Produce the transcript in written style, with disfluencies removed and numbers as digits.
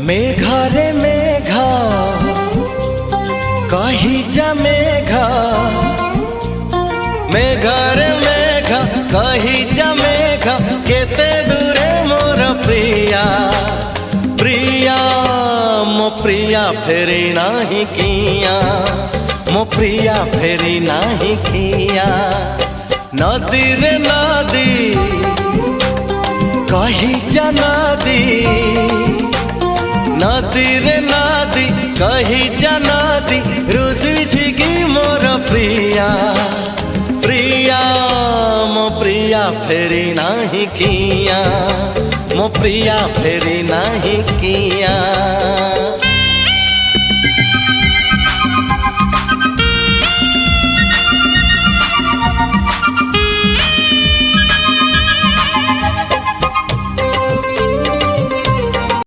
मेघारे मेघा कही जा मेघा, मेघारे मेघा कही जा मेघा, केते दूरे मोर प्रिया प्रिया मो प्रिया फेरी नाही किया, मो प्रिया फेरी नाही किया। नदी रे नदी कही जा नदी, नदी रे नदी कही जा नदी, रुसी छिगी मोर प्रिया प्रिया मो प्रिया फेरी नाही किया, मो प्रिया फेरी नाही